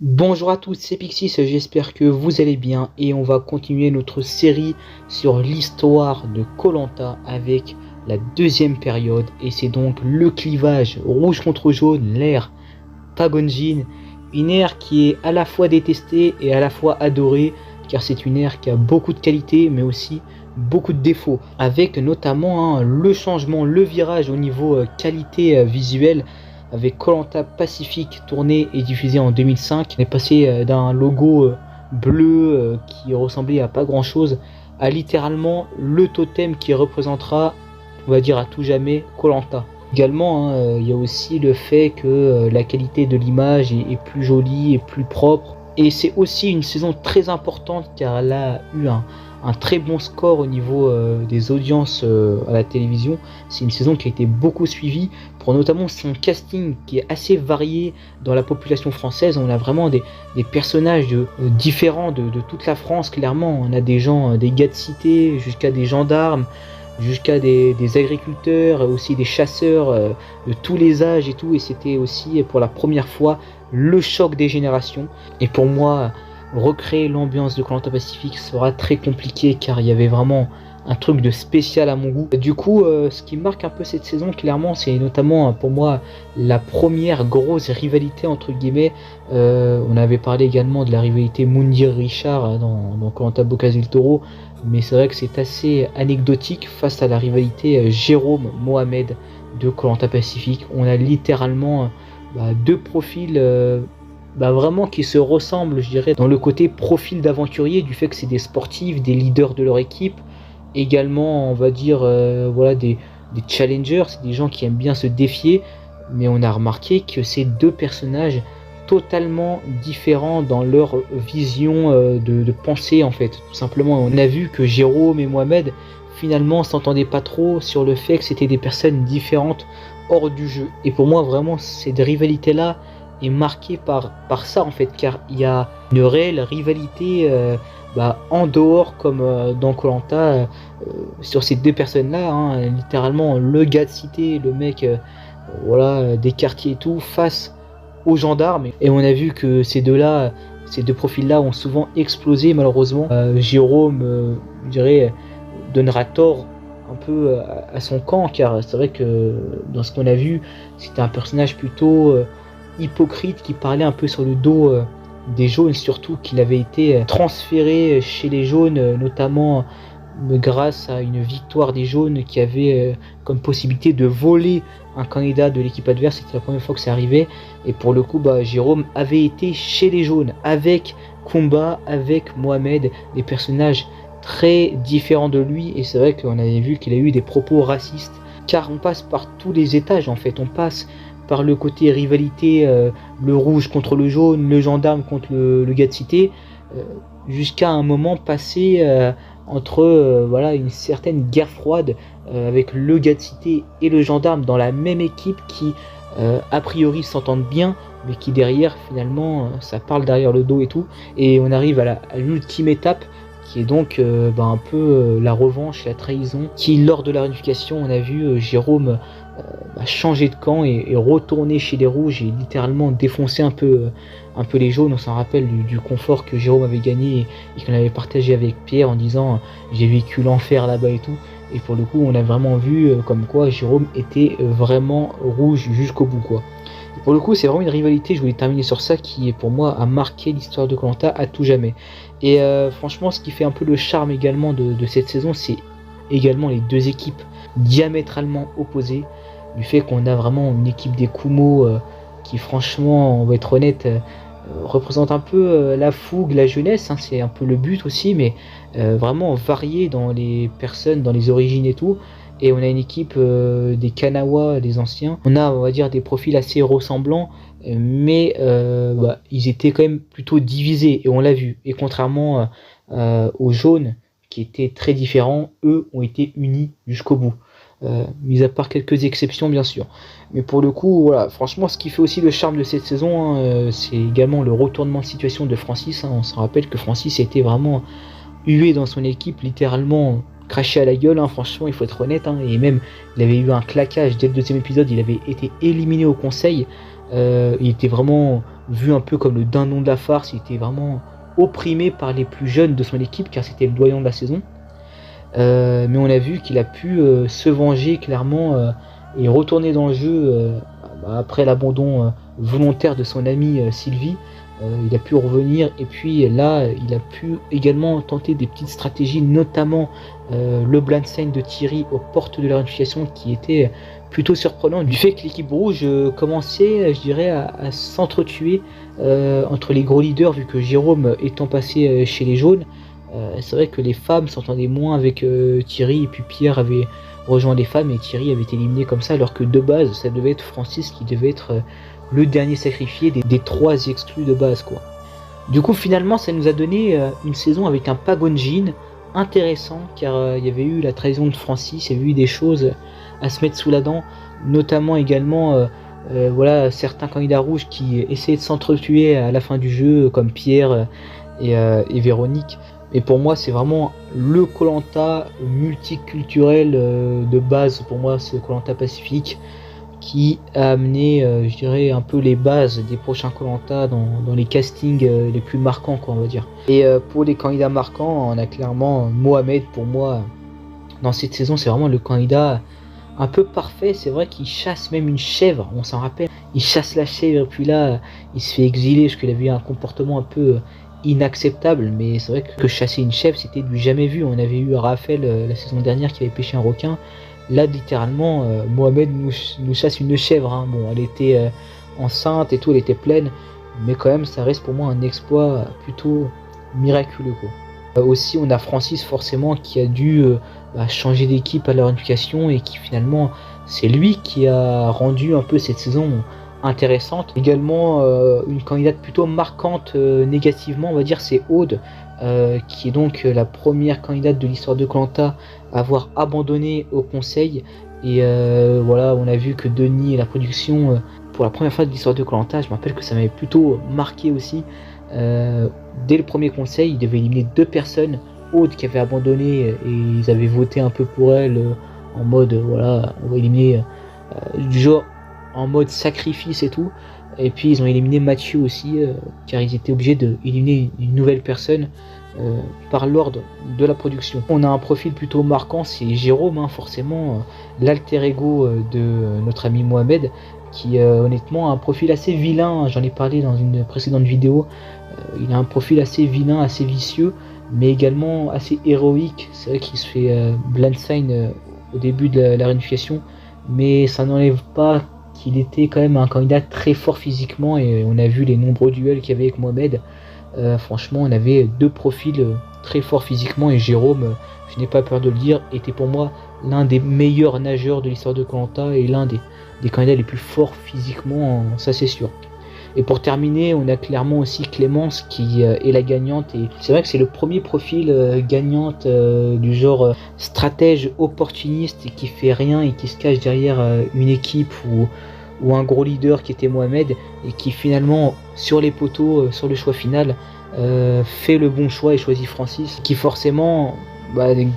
Bonjour à tous, c'est Pixis, j'espère que vous allez bien et on va continuer notre série sur l'histoire de koh avec la deuxième période et c'est donc le clivage rouge contre jaune, l'ère Pagonjin, une ère qui est à la fois détestée et à la fois adorée car c'est une ère qui a beaucoup de qualités mais aussi beaucoup de défauts avec notamment le changement, le virage au niveau qualité visuelle avec koh Pacific tourné et diffusé en 2005. On est passé d'un logo bleu qui ressemblait à pas grand chose à littéralement le totem qui représentera, on va dire à tout jamais, koh. Également, il y a aussi le fait que la qualité de l'image est plus jolie et plus propre. Et c'est aussi une saison très importante car elle a eu un très bon score au niveau des audiences à la télévision. C'est une saison qui a été beaucoup suivie pour notamment son casting qui est assez varié dans la population française. On a vraiment des personnages différents de toute la France, clairement. On a des gens, des gars de cité jusqu'à des gendarmes, jusqu'à des agriculteurs, aussi des chasseurs de tous les âges et tout. Et c'était aussi pour la première fois le choc des générations. Et pour moi, recréer l'ambiance de koh Pacific sera très compliqué car il y avait vraiment un truc de spécial à mon goût. Du coup, ce qui marque un peu cette saison, clairement, c'est notamment pour moi la première grosse rivalité entre guillemets. On avait parlé également de la rivalité Moundir-Richard dans koh Boca del Toro, mais c'est vrai que c'est assez anecdotique face à la rivalité Jérôme-Mohamed de koh Pacific. On a littéralement deux profils vraiment qui se ressemblent, je dirais, dans le côté profil d'aventurier, du fait que c'est des sportifs, des leaders de leur équipe, également on va dire voilà des challengers, c'est des gens qui aiment bien se défier, mais on a remarqué que ces deux personnages totalement différents dans leur vision de pensée en fait, tout simplement. On a vu que Jérôme et Mohamed finalement s'entendaient pas trop sur le fait que c'était des personnes différentes hors du jeu, et pour moi vraiment cette rivalité là est marquée par ça en fait, car il y a une réelle rivalité en dehors comme dans koh sur ces deux personnes là, littéralement le gars de cité, le mec voilà des quartiers et tout face aux gendarmes, et on a vu que ces deux profils là ont souvent explosé malheureusement. Jérôme je dirais donnera tort un peu à son camp, car c'est vrai que dans ce qu'on a vu c'était un personnage plutôt hypocrite qui parlait un peu sur le dos des jaunes, surtout qu'il avait été transféré chez les jaunes notamment grâce à une victoire des jaunes qui avait comme possibilité de voler un candidat de l'équipe adverse. C'était la première fois que ça arrivait, et pour le coup Jérôme avait été chez les jaunes avec Kumba, avec Mohamed, des personnages très différents de lui, et c'est vrai qu'on avait vu qu'il a eu des propos racistes, car on passe par tous les étages en fait. On passe par le côté rivalité, le rouge contre le jaune, le gendarme contre le gars de cité, jusqu'à un moment passé entre voilà une certaine guerre froide avec le gars de cité et le gendarme dans la même équipe qui a priori s'entendent bien, mais qui derrière finalement ça parle derrière le dos et tout, et on arrive à l'ultime étape qui est donc un peu la revanche, la trahison, qui lors de la réunification on a vu Jérôme changer de camp et retourner chez les rouges et littéralement défoncer un peu les jaunes. On s'en rappelle du confort que Jérôme avait gagné et qu'on avait partagé avec Pierre en disant j'ai vécu l'enfer là-bas et tout, et pour le coup on a vraiment vu comme quoi Jérôme était vraiment rouge jusqu'au bout quoi. Et pour le coup c'est vraiment une rivalité, je voulais terminer sur ça, qui pour moi a marqué l'histoire de koh à tout jamais. Et franchement ce qui fait un peu le charme également de cette saison, c'est également les deux équipes diamétralement opposées, du fait qu'on a vraiment une équipe des Kumo qui franchement, on va être honnête, représente un peu la fougue, la jeunesse, c'est un peu le but aussi, mais vraiment varié dans les personnes, dans les origines et tout. Et on a une équipe des Kanawa, des anciens. On a, on va dire, des profils assez ressemblants, mais ils étaient quand même plutôt divisés, et on l'a vu. Et contrairement aux jaunes, qui étaient très différents, eux ont été unis jusqu'au bout. Mis à part quelques exceptions bien sûr, mais pour le coup voilà, franchement ce qui fait aussi le charme de cette saison, c'est également le retournement de situation de Francis. On se rappelle que Francis était vraiment hué dans son équipe, littéralement craché à la gueule, franchement il faut être honnête, et même il avait eu un claquage dès le deuxième épisode, il avait été éliminé au conseil Il était vraiment vu un peu comme le dindon de la farce. Il était vraiment opprimé par les plus jeunes de son équipe car c'était le doyen de la saison. Mais on a vu qu'il a pu se venger clairement et retourner dans le jeu après l'abandon volontaire de son ami Sylvie. Il a pu revenir et puis là il a pu également tenter des petites stratégies, notamment le blindside de Thierry aux portes de la réunification qui était plutôt surprenant du fait que l'équipe rouge commençait, je dirais, à s'entretuer entre les gros leaders vu que Jérôme étant passé chez les jaunes. C'est vrai que les femmes s'entendaient moins avec Thierry et puis Pierre avait rejoint les femmes et Thierry avait été éliminé comme ça alors que de base ça devait être Francis qui devait être le dernier sacrifié des 3 exclus de base quoi. Du coup finalement ça nous a donné une saison avec un Pagonjin intéressant car il y avait eu la trahison de Francis, il y avait eu des choses à se mettre sous la dent, notamment également voilà certains candidats rouges qui essayaient de s'entretuer à la fin du jeu comme Pierre et Véronique. Et pour moi, c'est vraiment le Koh-Lanta multiculturel de base. Pour moi, c'est le Koh-Lanta Pacifique qui a amené, je dirais, un peu les bases des prochains Koh-Lanta dans les castings les plus marquants, quoi, on va dire. Et pour les candidats marquants, on a clairement Mohamed. Pour moi, dans cette saison, c'est vraiment le candidat un peu parfait. C'est vrai qu'il chasse même une chèvre, on s'en rappelle. Il chasse la chèvre, et puis là, il se fait exiler parce qu'il avait un comportement un peu inacceptable, mais c'est vrai que chasser une chèvre c'était du jamais vu. On avait eu Raphaël la saison dernière qui avait pêché un requin. Là littéralement Mohamed nous chasse une chèvre hein. Bon, elle était enceinte et tout, elle était pleine, mais quand même ça reste pour moi un exploit plutôt miraculeux quoi. Aussi on a Francis forcément qui a dû changer d'équipe à leur éducation et qui finalement c'est lui qui a rendu un peu cette saison intéressante. Également une candidate plutôt marquante négativement on va dire c'est Aude qui est donc la première candidate de l'histoire de Koh-Lanta à avoir abandonné au conseil et voilà on a vu que Denis et la production pour la première fois de l'histoire de Koh-Lanta, je me rappelle que ça m'avait plutôt marqué aussi dès le premier conseil ils devaient éliminer 2 personnes, Aude qui avait abandonné et ils avaient voté un peu pour elle en mode voilà on va éliminer du genre en mode sacrifice et tout, et puis ils ont éliminé Mathieu aussi car ils étaient obligés d'éliminer une nouvelle personne par l'ordre de la production. On a un profil plutôt marquant, c'est Jérôme hein, forcément l'alter ego de notre ami Mohamed qui honnêtement a un profil assez vilain, j'en ai parlé dans une précédente vidéo, il a un profil assez vilain, assez vicieux mais également assez héroïque. C'est vrai qu'il se fait blindside au début de la réunification, mais ça n'enlève pas qu'il était quand même un candidat très fort physiquement et on a vu les nombreux duels qu'il y avait avec Mohamed. Franchement on avait 2 profils très forts physiquement et Jérôme, je n'ai pas peur de le dire, était pour moi l'un des meilleurs nageurs de l'histoire de Koh-Lanta et l'un des candidats les plus forts physiquement, ça c'est sûr. Et pour terminer, on a clairement aussi Clémence qui est la gagnante et c'est vrai que c'est le premier profil gagnante du genre stratège opportuniste et qui fait rien et qui se cache derrière une équipe ou un gros leader qui était Mohamed et qui finalement sur les poteaux, sur le choix final fait le bon choix et choisit Francis qui forcément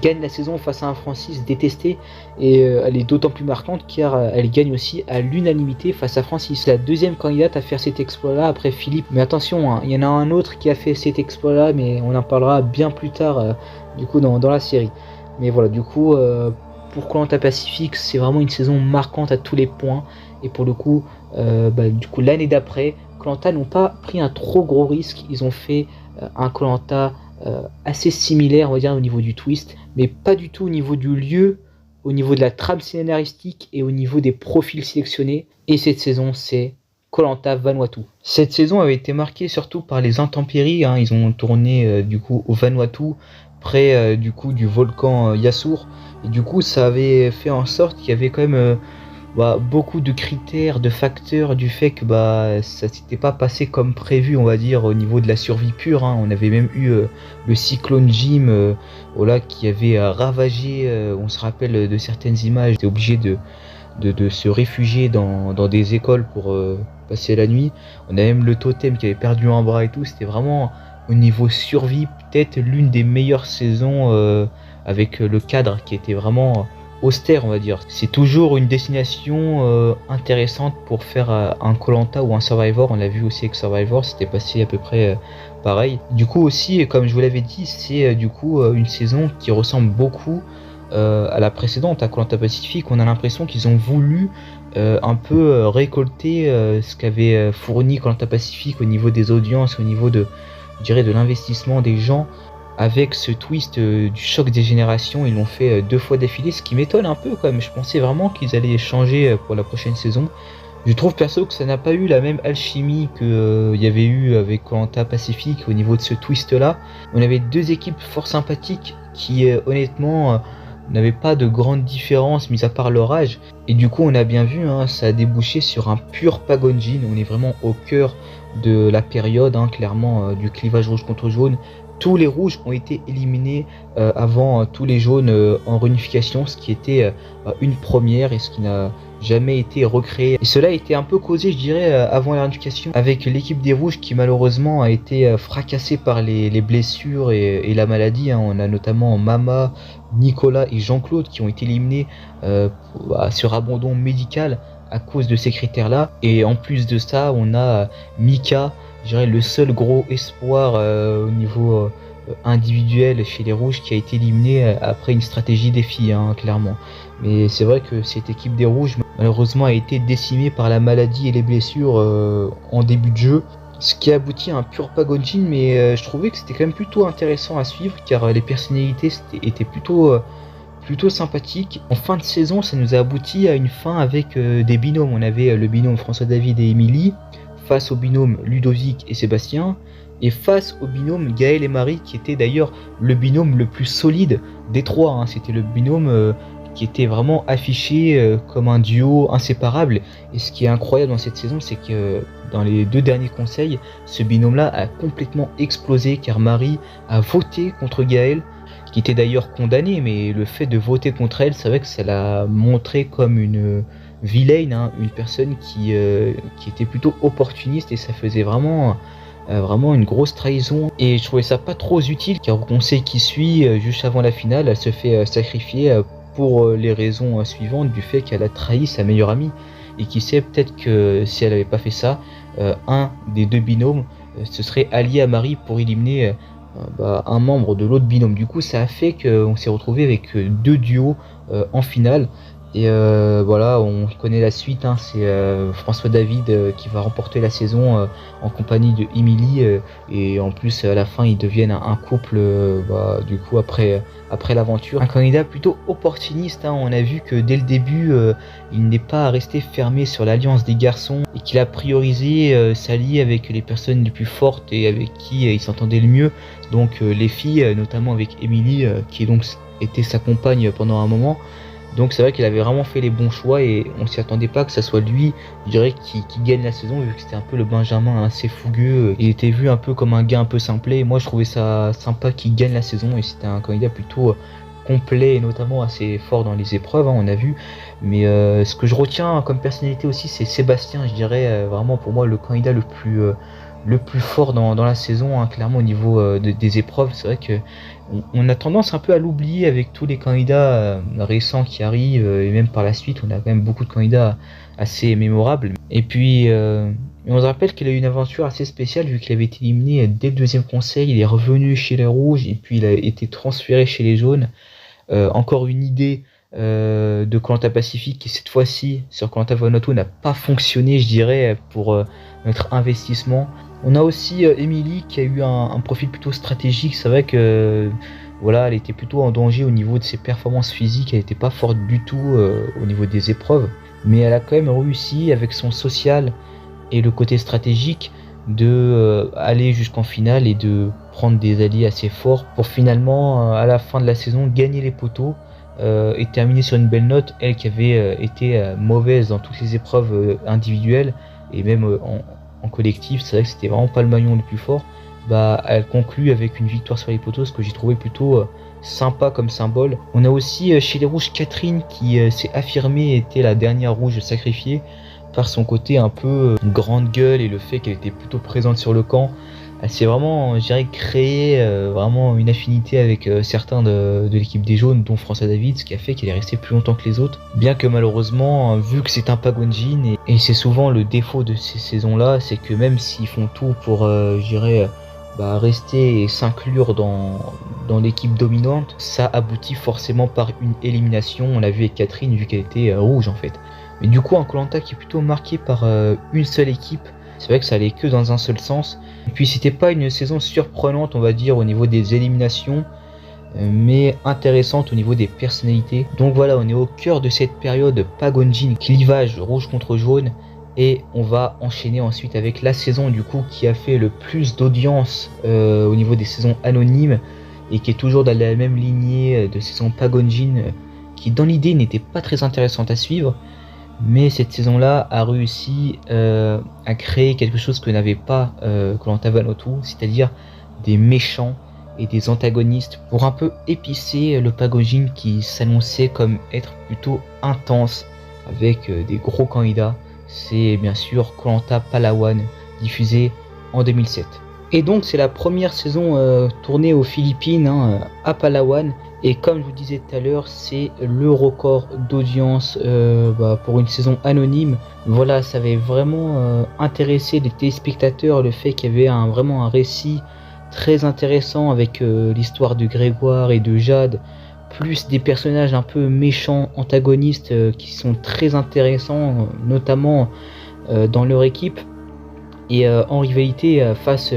gagne la saison face à un Francis détesté et elle est d'autant plus marquante car elle gagne aussi à l'unanimité face à Francis. La deuxième candidate à faire cet exploit là après Philippe, mais attention hein, il y en a un autre qui a fait cet exploit là mais on en parlera bien plus tard du coup dans la série. Mais voilà du coup pour Koh-Lanta Pacifique c'est vraiment une saison marquante à tous les points et pour le coup du coup l'année d'après Koh-Lanta n'ont pas pris un trop gros risque, ils ont fait un Koh-Lanta assez similaire on va dire au niveau du twist mais pas du tout au niveau du lieu, au niveau de la trame scénaristique et au niveau des profils sélectionnés. Et cette saison c'est Koh-Lanta Vanuatu. Cette saison avait été marquée surtout par les intempéries hein. Ils ont tourné du coup au Vanuatu près du coup du volcan Yasur et du coup ça avait fait en sorte qu'il y avait quand même beaucoup de critères, de facteurs du fait que ça s'était pas passé comme prévu on va dire au niveau de la survie pure hein. On avait même eu le cyclone Jim voilà, qui avait ravagé, on se rappelle de certaines images, était obligé de se réfugier dans des écoles pour passer la nuit. On a même le totem qui avait perdu un bras et tout, c'était vraiment au niveau survie peut-être l'une des meilleures saisons avec le cadre qui était vraiment austère, on va dire. C'est toujours une destination intéressante pour faire un Koh-Lanta ou un Survivor. On l'a vu aussi avec Survivor, c'était passé à peu près pareil. Du coup aussi, comme je vous l'avais dit, c'est du coup une saison qui ressemble beaucoup à la précédente, à Koh-Lanta Pacific. On a l'impression qu'ils ont voulu un peu récolter ce qu'avait fourni Koh-Lanta Pacific au niveau des audiences, au niveau de, je dirais, de l'investissement des gens. Avec ce twist du choc des générations, ils l'ont fait 2 fois d'affilée, ce qui m'étonne un peu quand même. Je pensais vraiment qu'ils allaient changer pour la prochaine saison. Je trouve perso que ça n'a pas eu la même alchimie que y avait eu avec Koh-Lanta Pacific au niveau de ce twist là. On avait 2 équipes fort sympathiques qui honnêtement n'avaient pas de grande différence mis à part leur âge. Et du coup on a bien vu, hein, ça a débouché sur un pur Pagonjin. On est vraiment au cœur de la période, hein, clairement du clivage rouge contre jaune. Tous les rouges ont été éliminés avant tous les jaunes en réunification, ce qui était une première et ce qui n'a jamais été recréé. Et cela a été un peu causé, je dirais, avant la réunification, avec l'équipe des rouges qui malheureusement a été fracassée par les blessures et la maladie. Hein. On a notamment Mama, Nicolas et Jean-Claude qui ont été éliminés sur abandon médical à cause de ces critères-là. Et en plus de ça, on a Mika, je dirais le seul gros espoir au niveau individuel chez les rouges qui a été éliminé après une stratégie défi, hein, clairement. Mais c'est vrai que cette équipe des rouges malheureusement a été décimée par la maladie et les blessures en début de jeu, ce qui a abouti à un pur Pagonjin. Mais je trouvais que c'était quand même plutôt intéressant à suivre car les personnalités étaient plutôt sympathiques. En fin de saison, ça nous a abouti à une fin avec des binômes. On avait le binôme François David et Émilie face au binôme Ludovic et Sébastien, et face au binôme Gaël et Marie, qui était d'ailleurs le binôme le plus solide des 3. Hein. C'était le binôme qui était vraiment affiché comme un duo inséparable. Et ce qui est incroyable dans cette saison, c'est que dans les 2 derniers conseils, ce binôme-là a complètement explosé, car Marie a voté contre Gaël, qui était d'ailleurs condamnée, mais le fait de voter contre elle, c'est vrai que ça l'a montré comme une vilaine, hein, une personne qui était plutôt opportuniste, et ça faisait vraiment une grosse trahison. Et je trouvais ça pas trop utile, car au conseil qui suit, juste avant la finale, elle se fait sacrifier pour les raisons suivantes, du fait qu'elle a trahi sa meilleure amie. Et qui sait, peut-être que si elle avait pas fait ça, un des 2 binômes se serait allié à Marie pour éliminer un membre de l'autre binôme. Du coup ça a fait qu'on s'est retrouvé avec 2 duos en finale. Et voilà, on connaît la suite, hein. C'est François David qui va remporter la saison en compagnie de Émilie, et en plus à la fin ils deviennent un couple du coup après l'aventure. Un candidat plutôt opportuniste, hein. On a vu que dès le début il n'est pas resté fermé sur l'alliance des garçons et qu'il a priorisé s'allier avec les personnes les plus fortes et avec qui il s'entendait le mieux, donc les filles, notamment avec Émilie qui donc était sa compagne pendant un moment. Donc c'est vrai qu'il avait vraiment fait les bons choix et on s'y attendait pas que ça soit lui, je dirais, qui gagne la saison, vu que c'était un peu le Benjamin assez fougueux. Il était vu un peu comme un gars un peu simplet, et moi je trouvais ça sympa qu'il gagne la saison, et c'était un candidat plutôt complet et notamment assez fort dans les épreuves, hein, on a vu. Mais ce que je retiens comme personnalité aussi, c'est Sébastien, je dirais, vraiment pour moi le candidat le plus fort dans la saison, hein, clairement au niveau des épreuves. C'est vrai que on a tendance un peu à l'oublier avec tous les candidats récents qui arrivent, et même par la suite on a quand même beaucoup de candidats assez mémorables. Et puis on se rappelle qu'il a eu une aventure assez spéciale, vu qu'il avait été éliminé dès le 2e conseil. Il est revenu chez les rouges et puis il a été transféré chez les jaunes. Encore une idée de Koh-Lanta Pacific qui cette fois-ci sur Koh-Lanta Vanuatu n'a pas fonctionné, je dirais, pour notre investissement. On a aussi Émilie qui a eu un profil plutôt stratégique. C'est vrai que voilà, elle était plutôt en danger au niveau de ses performances physiques. Elle n'était pas forte du tout au niveau des épreuves, mais elle a quand même réussi avec son social et le côté stratégique de aller jusqu'en finale et de prendre des alliés assez forts pour finalement à la fin de la saison gagner les poteaux et terminer sur une belle note. Elle qui avait été mauvaise dans toutes les épreuves individuelles et même en collectif, c'est vrai que c'était vraiment pas le maillon le plus fort. Elle conclut avec une victoire sur les poteaux, ce que j'ai trouvé plutôt sympa comme symbole. On a aussi chez les rouges Catherine qui s'est affirmée, était la dernière rouge sacrifiée par son côté un peu grande gueule et le fait qu'elle était plutôt présente sur le camp. elle s'est vraiment, je dirais, créé vraiment une affinité avec certains de l'équipe des jaunes, dont François David, ce qui a fait qu'elle est restée plus longtemps que les autres. Bien que malheureusement, vu que c'est un Pagonjin, et c'est souvent le défaut de ces saisons-là, c'est que même s'ils font tout pour, je dirais, rester et s'inclure dans l'équipe dominante, ça aboutit forcément par une élimination. On l'a vu avec Catherine, vu qu'elle était rouge en fait. Mais du coup, un Koh Lanta qui est plutôt marqué par une seule équipe, c'est vrai que ça allait que dans un seul sens. Et puis c'était pas une saison surprenante, on va dire, au niveau des éliminations, mais intéressante au niveau des personnalités. Donc voilà, on est au cœur de cette période Pagonjin, clivage rouge contre jaune, et on va enchaîner ensuite avec la saison du coup qui a fait le plus d'audience au niveau des saisons anonymes, et qui est toujours dans la même lignée de saison Pagonjin, qui dans l'idée n'était pas très intéressante à suivre. Mais cette saison-là a réussi à créer quelque chose que n'avait pas Koh Lanta Vanuatu, c'est-à-dire des méchants et des antagonistes pour un peu épicer le Pagonjin qui s'annonçait comme être plutôt intense avec des gros candidats. C'est bien sûr Koh Lanta Palawan, diffusé en 2007. Et donc c'est la première saison tournée aux Philippines, à Palawan. Et comme je vous disais tout à l'heure, c'est le record d'audience pour une saison anonyme. Voilà, ça avait vraiment intéressé les téléspectateurs, le fait qu'il y avait vraiment un récit très intéressant avec l'histoire de Grégoire et de Jade, plus des personnages un peu méchants, antagonistes, qui sont très intéressants, notamment dans leur équipe. Et en rivalité face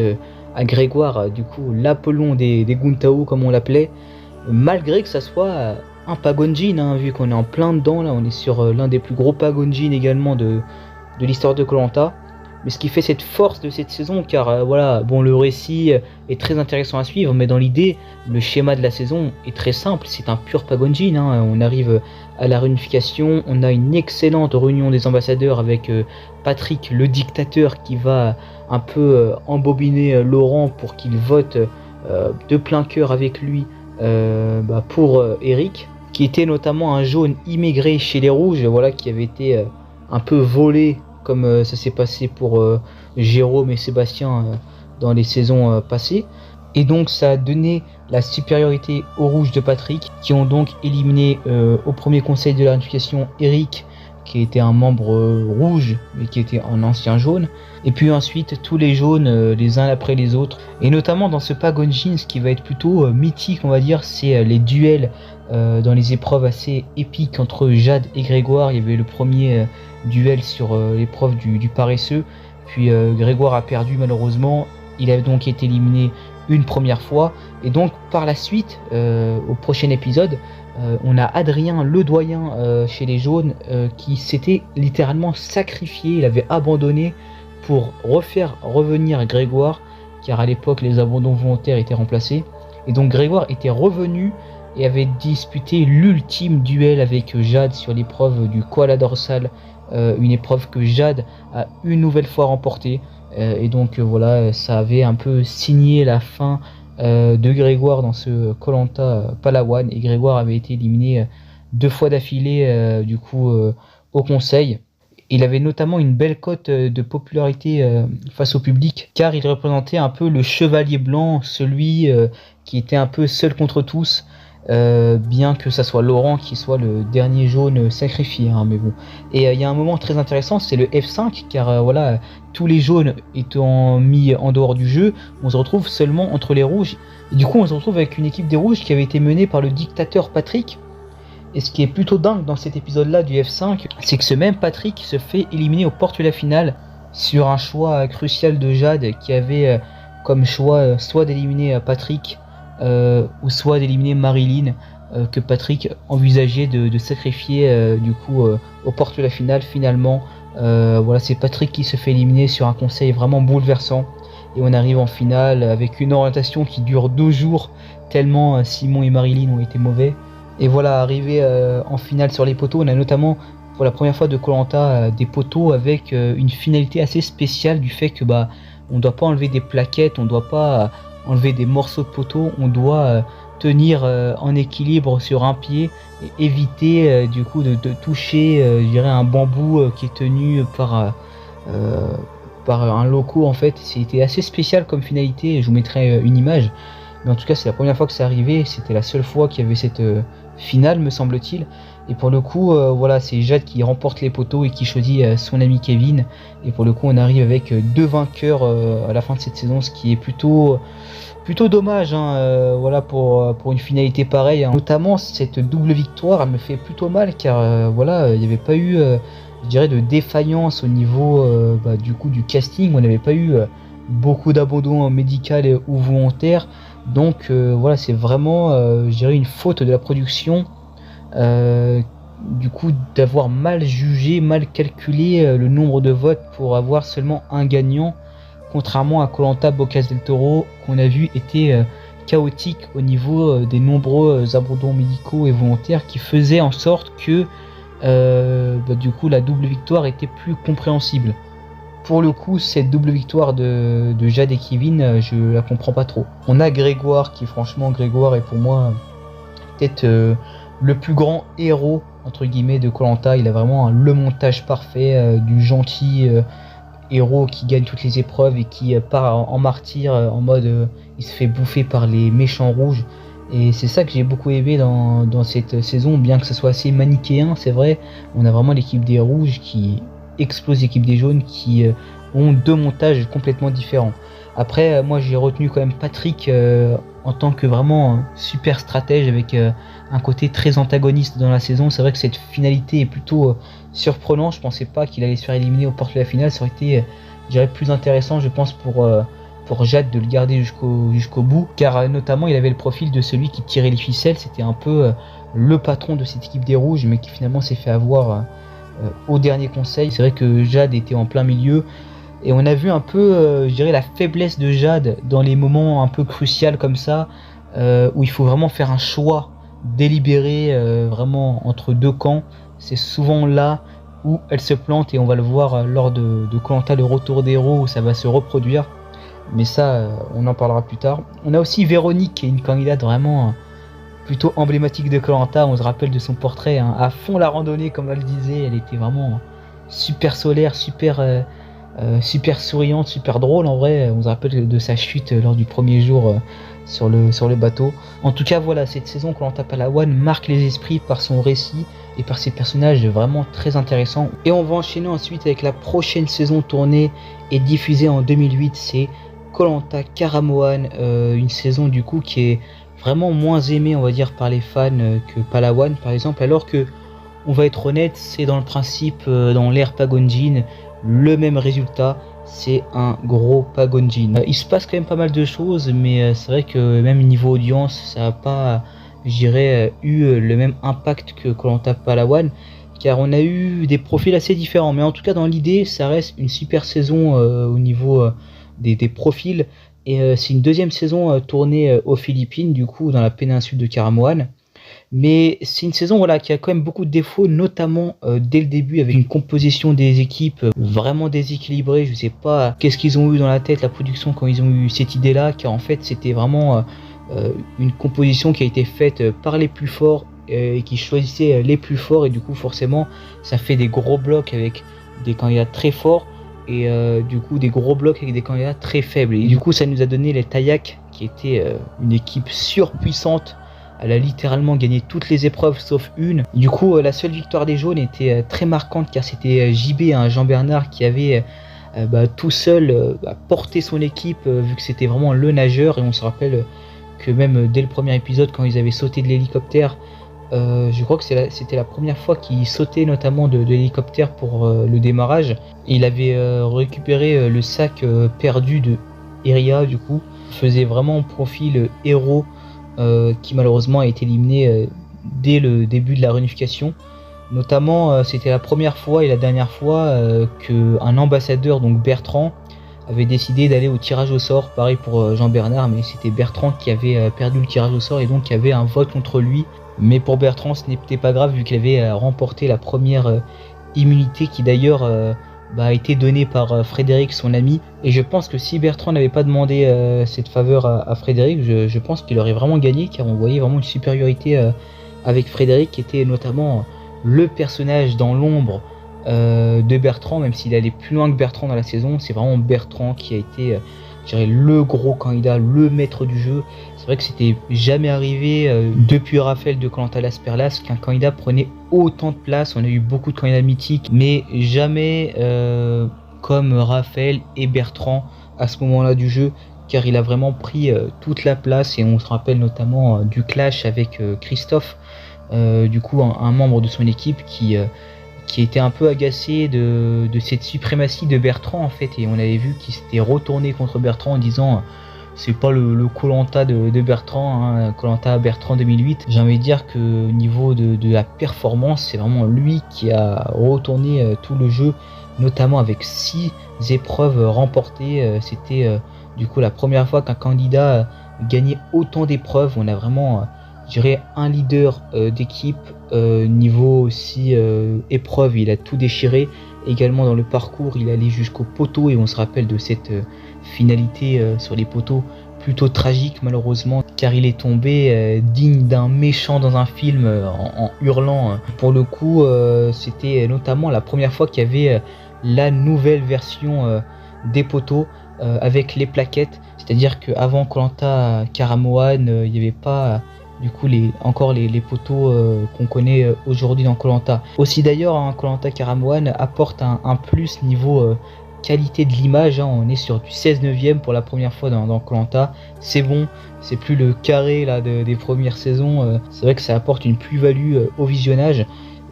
à Grégoire, du coup l'Apollon des Guntao comme on l'appelait, malgré que ça soit un Pagonjin, vu qu'on est en plein dedans, là on est sur l'un des plus gros Pagonjin également de l'histoire de Koh Lanta. Mais ce qui fait cette force de cette saison, car voilà, bon, le récit est très intéressant à suivre, mais dans l'idée, le schéma de la saison est très simple, c'est un pur Pagonjin, on arrive à la réunification, on a une excellente réunion des ambassadeurs avec Patrick le dictateur qui va un peu embobiner Laurent pour qu'il vote de plein cœur avec lui pour Eric, qui était notamment un jaune immigré chez les rouges, voilà, qui avait été un peu volé comme ça s'est passé pour Jérôme et Sébastien dans les saisons passées. Et donc ça a donné la supériorité aux rouges de Patrick, qui ont donc éliminé au premier conseil de la réunification Eric, qui était un membre rouge mais qui était un ancien jaune, et puis ensuite tous les jaunes les uns après les autres. Et notamment dans ce Pagonjin, ce qui va être plutôt mythique, on va dire, c'est les duels dans les épreuves assez épiques entre Jade et Grégoire. Il y avait le premier duel sur l'épreuve du paresseux, puis Grégoire a perdu malheureusement, il a donc été éliminé une première fois, et donc par la suite au prochain épisode on a Adrien le doyen chez les jaunes qui s'était littéralement sacrifié, il avait abandonné pour refaire revenir Grégoire, car à l'époque les abandons volontaires étaient remplacés, et donc Grégoire était revenu et avait disputé l'ultime duel avec Jade sur l'épreuve du koala dorsal, une épreuve que Jade a une nouvelle fois remportée, et donc voilà, ça avait un peu signé la fin de Grégoire dans ce Koh Lanta Palawan, et Grégoire avait été éliminé 2 fois d'affilée du coup au conseil. Il avait notamment une belle cote de popularité face au public, car il représentait un peu le chevalier blanc, celui qui était un peu seul contre tous, bien que ça soit Laurent qui soit le dernier jaune sacrifié, mais bon. Et il y a un moment très intéressant, c'est le F5, car voilà, tous les jaunes étant mis en dehors du jeu, on se retrouve seulement entre les rouges, et du coup on se retrouve avec une équipe des rouges qui avait été menée par le dictateur Patrick. Et ce qui est plutôt dingue dans cet épisode là du F5, c'est que ce même Patrick se fait éliminer aux portes de la finale sur un choix crucial de Jade, qui avait comme choix soit d'éliminer Patrick ou soit d'éliminer Marilyn, que Patrick envisageait de sacrifier du coup aux portes de la finale. Finalement voilà, c'est Patrick qui se fait éliminer sur un conseil vraiment bouleversant, et on arrive en finale avec une orientation qui dure 2 jours tellement Simon et Marilyn ont été mauvais. Et voilà, arrivé en finale sur les poteaux, on a notamment pour la première fois de Koh Lanta des poteaux avec une finalité assez spéciale, du fait que on doit pas enlever des plaquettes, on doit pas enlever des morceaux de poteau, on doit tenir en équilibre sur un pied et éviter du coup de toucher je dirais un bambou qui est tenu par par un loco en fait. C'était assez spécial comme finalité, je vous mettrai une image. Mais en tout cas c'est la première fois que c'est arrivé, c'était la seule fois qu'il y avait cette finale me semble-t-il. Et pour le coup voilà, c'est Jade qui remporte les poteaux et qui choisit son ami Kevin. Et pour le coup on arrive avec deux vainqueurs à la fin de cette saison, ce qui est plutôt dommage hein, voilà pour une finalité pareille hein. Notamment cette double victoire elle me fait plutôt mal car voilà il n'y avait pas eu je dirais de défaillance au niveau du coup du casting. On n'avait pas eu beaucoup d'abandon médical ou volontaire. Donc voilà c'est vraiment je dirais une faute de la production du coup d'avoir mal jugé, mal calculé le nombre de votes pour avoir seulement un gagnant. Contrairement à koh Bocas del Toro, qu'on a vu était chaotique au niveau des nombreux abandons médicaux et volontaires qui faisaient en sorte que du coup la double victoire était plus compréhensible. Pour le coup cette double victoire de Jade et Kevin, je la comprends pas trop. On a Grégoire qui franchement Grégoire est pour moi peut-être le plus grand héros entre guillemets de koh. Il a vraiment le montage parfait du gentil héros qui gagne toutes les épreuves et qui part en martyr en mode il se fait bouffer par les méchants rouges. Et c'est ça que j'ai beaucoup aimé dans cette saison, bien que ce soit assez manichéen, c'est vrai. On a vraiment l'équipe des rouges qui explose l'équipe des jaunes, qui ont deux montages complètement différents. Après moi j'ai retenu quand même Patrick en tant que vraiment super stratège avec un côté très antagoniste dans la saison. C'est vrai que cette finalité est plutôt surprenante. Je pensais pas qu'il allait se faire éliminer aux portes de la finale. Ça aurait été je dirais plus intéressant je pense pour Jade de le garder jusqu'au bout, car notamment il avait le profil de celui qui tirait les ficelles. C'était un peu le patron de cette équipe des rouges, mais qui finalement s'est fait avoir au dernier conseil. C'est vrai que Jade était en plein milieu et on a vu un peu je dirais la faiblesse de Jade dans les moments un peu cruciaux comme ça, où il faut vraiment faire un choix délibéré vraiment entre deux camps. C'est souvent là où elle se plante et on va le voir lors de koh le retour des héros où ça va se reproduire. Mais ça on en parlera plus tard. On a aussi Véronique qui est une candidate vraiment plutôt emblématique de koh. On se rappelle de son portrait hein, à fond la randonnée comme elle disait. Elle était vraiment super solaire, super souriante, super drôle en vrai. On se rappelle de sa chute lors du premier jour sur le bateau. En tout cas voilà, cette saison koh Palawan marque les esprits par son récit et par ses personnages vraiment très intéressants. Et on va enchaîner ensuite avec la prochaine saison tournée et diffusée en 2008, c'est koh Karamoan, une saison du coup qui est vraiment moins aimée on va dire par les fans que Palawan par exemple, alors que on va être honnête, c'est dans le principe dans l'ère Pagonjin le même résultat, c'est un gros Pagonjin. Il se passe quand même pas mal de choses, mais c'est vrai que même niveau audience ça n'a pas je dirais eu le même impact que koh Palawan, car on a eu des profils assez différents. Mais en tout cas dans l'idée ça reste une super saison au niveau des profils. Et c'est une deuxième saison tournée aux Philippines, du coup dans la péninsule de Karamoan. Mais c'est une saison voilà, qui a quand même beaucoup de défauts, notamment dès le début avec une composition des équipes vraiment déséquilibrée. Je sais pas qu'est-ce qu'ils ont eu dans la tête, la production, quand ils ont eu cette idée-là, car en fait c'était vraiment une composition qui a été faite par les plus forts et qui choisissait les plus forts, et du coup forcément ça fait des gros blocs avec des candidats très forts et du coup des gros blocs avec des candidats très faibles. Et du coup ça nous a donné les Tayak qui était une équipe surpuissante. Elle a littéralement gagné toutes les épreuves sauf une. Du coup la seule victoire des jaunes était très marquante, car c'était JB, Jean Bernard, qui avait tout seul porté son équipe vu que c'était vraiment le nageur. Et on se rappelle que même dès le premier épisode, quand ils avaient sauté de l'hélicoptère, je crois que c'était la première fois qu'il sautait notamment de l'hélicoptère pour le démarrage. Et il avait récupéré le sac perdu de Iria, du coup faisait vraiment profil héros qui malheureusement a été éliminé dès le début de la réunification. Notamment c'était la première fois et la dernière fois qu'un ambassadeur, donc Bertrand, avait décidé d'aller au tirage au sort. Pareil pour Jean Bernard, mais c'était Bertrand qui avait perdu le tirage au sort et donc qui avait un vote contre lui. Mais pour Bertrand ce n'était pas grave vu qu'il avait remporté la première immunité, qui d'ailleurs a été donnée par Frédéric, son ami. Et je pense que si Bertrand n'avait pas demandé cette faveur à Frédéric, je pense qu'il aurait vraiment gagné, car on voyait vraiment une supériorité avec Frédéric, qui était notamment le personnage dans l'ombre de Bertrand, même s'il allait plus loin que Bertrand dans la saison. C'est vraiment Bertrand qui a été, je dirais, le gros candidat, le maître du jeu. C'est vrai que c'était jamais arrivé depuis Raphaël de Koh-Lanta Las Perlas qu'un candidat prenait autant de place. On a eu beaucoup de candidats mythiques, mais jamais comme Raphaël et Bertrand à ce moment-là du jeu, car il a vraiment pris toute la place. Et on se rappelle notamment du clash avec Christophe, du coup un membre de son équipe qui était un peu agacé de cette suprématie de Bertrand en fait, et on avait vu qu'il s'était retourné contre Bertrand en disant c'est pas le Koh-Lanta de Bertrand, hein, Koh-Lanta Bertrand 2008. J'ai envie de dire que au niveau de la performance, c'est vraiment lui qui a retourné tout le jeu, notamment avec 6 épreuves remportées. C'était du coup la première fois qu'un candidat gagnait autant d'épreuves. On a vraiment, je dirais, un leader d'équipe. Niveau aussi épreuve, il a tout déchiré. Également dans le parcours, il allait jusqu'au poteau, et on se rappelle de cette finalité sur les poteaux plutôt tragique malheureusement, car il est tombé digne d'un méchant dans un film en hurlant. Pour le coup, c'était notamment la première fois qu'il y avait la nouvelle version des poteaux avec les plaquettes, c'est-à-dire qu'avant Koh-Lanta Karamoan, il n'y avait pas du coup les poteaux qu'on connaît aujourd'hui dans Koh-Lanta. Aussi d'ailleurs, hein, Koh-Lanta Karamoan apporte un plus niveau qualité de l'image, hein. On est sur du 16/9 pour la première fois dans Koh-Lanta. C'est bon, c'est plus le carré là des premières saisons. C'est vrai que ça apporte une plus-value au visionnage.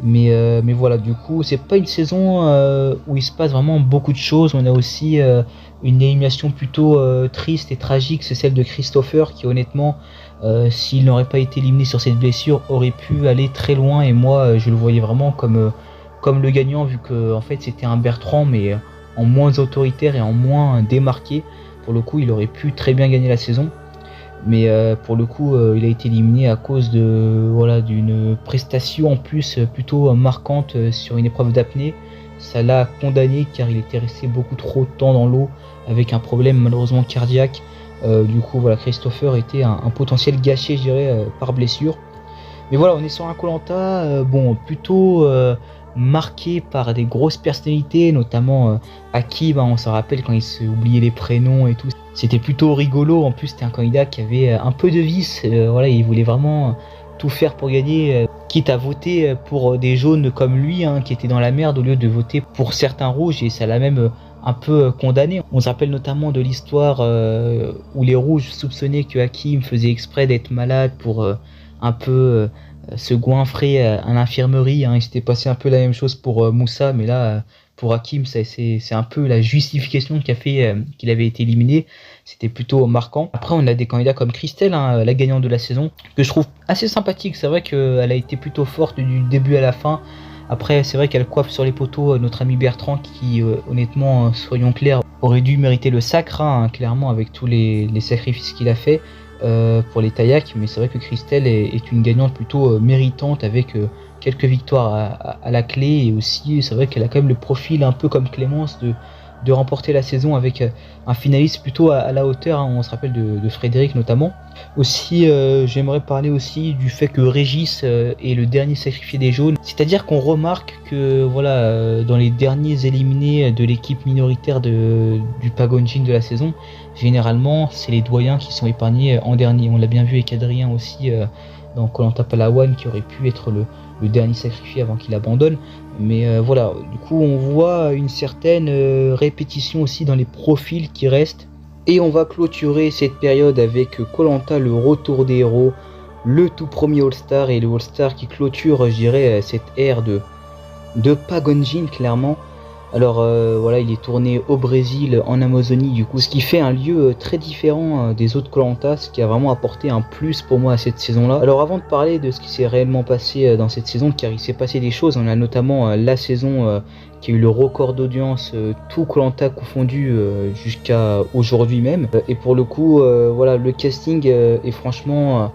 Mais voilà, du coup, c'est pas une saison où il se passe vraiment beaucoup de choses. On a aussi une élimination plutôt triste et tragique, c'est celle de Christopher, qui honnêtement, s'il n'aurait pas été éliminé sur cette blessure, aurait pu aller très loin. Et moi, je le voyais vraiment comme le gagnant, vu que en fait c'était un Bertrand, mais en moins autoritaire et en moins démarqué. Pour le coup, il aurait pu très bien gagner la saison. Mais pour le coup, il a été éliminé à cause d'une prestation en plus plutôt marquante sur une épreuve d'apnée. Ça l'a condamné car il était resté beaucoup trop de temps dans l'eau avec un problème malheureusement cardiaque. Du coup, voilà, Christopher était un potentiel gâché, je dirais, par blessure. Mais voilà, on est sur un Koh-Lanta plutôt marqué par des grosses personnalités, notamment Hakim, hein, on s'en rappelle quand il se oubliait les prénoms et tout. C'était plutôt rigolo. En plus, c'était un candidat qui avait un peu de vice. Il voulait vraiment tout faire pour gagner, quitte à voter pour des jaunes comme lui, hein, qui étaient dans la merde, au lieu de voter pour certains rouges, et ça l'a même un peu condamné. On se rappelle notamment de l'histoire où les rouges soupçonnaient que Hakim faisait exprès d'être malade pour un peu se goinfrer à l'infirmerie, hein. Il s'était passé un peu la même chose pour Moussa, mais là pour Hakim, c'est un peu la justification qui a fait qu'il avait été éliminé. C'était plutôt marquant. Après, on a des candidats comme Christelle, hein, la gagnante de la saison, que je trouve assez sympathique. C'est vrai qu'elle a été plutôt forte du début à la fin. Après, c'est vrai qu'elle coiffe sur les poteaux notre ami Bertrand, qui honnêtement, soyons clairs, aurait dû mériter le sacre, hein, clairement, avec tous les sacrifices qu'il a fait pour les Tayaks. Mais c'est vrai que Christelle est une gagnante plutôt méritante, avec quelques victoires à la clé. Et aussi, c'est vrai qu'elle a quand même le profil un peu comme Clémence de remporter la saison avec un finaliste plutôt à la hauteur, hein. On se rappelle de Frédéric notamment. Aussi, j'aimerais parler aussi du fait que Régis est le dernier sacrifié des jaunes. C'est-à-dire qu'on remarque que dans les derniers éliminés de l'équipe minoritaire du Pagonjin de la saison, généralement c'est les doyens qui sont épargnés en dernier. On l'a bien vu avec Adrien aussi dans Koh-Lanta Palawan, qui aurait pu être le dernier sacrifié avant qu'il abandonne. Mais du coup on voit une certaine répétition aussi dans les profils qui restent. Et on va clôturer cette période avec Koh-Lanta, le retour des héros, le tout premier All-Star, et le All-Star qui clôture, je dirais, cette ère de Pagonjin, clairement. Alors il est tourné au Brésil, en Amazonie, du coup, ce qui fait un lieu très différent des autres Koh-Lanta, ce qui a vraiment apporté un plus pour moi à cette saison-là. Alors avant de parler de ce qui s'est réellement passé dans cette saison, car il s'est passé des choses, on a notamment la saison qui a eu le record d'audience, tout Koh-Lanta confondu jusqu'à aujourd'hui même. Et pour le coup, le casting est franchement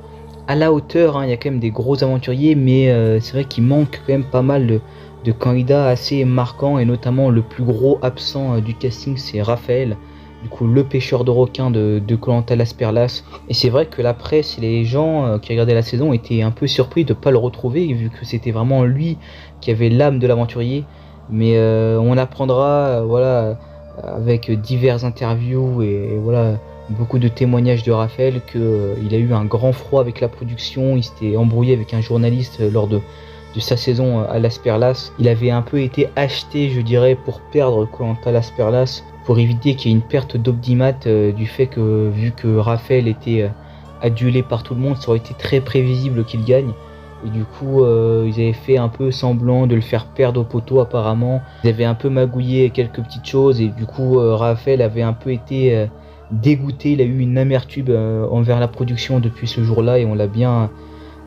à la hauteur, hein. Il y a quand même des gros aventuriers, mais c'est vrai qu'il manque quand même pas mal de candidats assez marquants, et notamment le plus gros absent du casting, c'est Raphaël, du coup le pêcheur de requins de Koh-Lanta Las Perlas. Et c'est vrai que la presse et les gens qui regardaient la saison étaient un peu surpris de ne pas le retrouver, vu que c'était vraiment lui qui avait l'âme de l'aventurier. Mais on apprendra, voilà, avec diverses interviews et voilà, beaucoup de témoignages de Raphaël qu'il a eu un grand froid avec la production. Il s'était embrouillé avec un journaliste lors de sa saison à Las Perlas. Il avait un peu été acheté, je dirais, pour perdre Koh-Lanta Las Perlas, pour éviter qu'il y ait une perte d'Opdimat du fait que, vu que Raphaël était adulé par tout le monde, ça aurait été très prévisible qu'il gagne. Et du coup, ils avaient fait un peu semblant de le faire perdre au poteau apparemment. Ils avaient un peu magouillé quelques petites choses et du coup, Raphaël avait un peu été dégoûté. Il a eu une amertume envers la production depuis ce jour-là et on l'a bien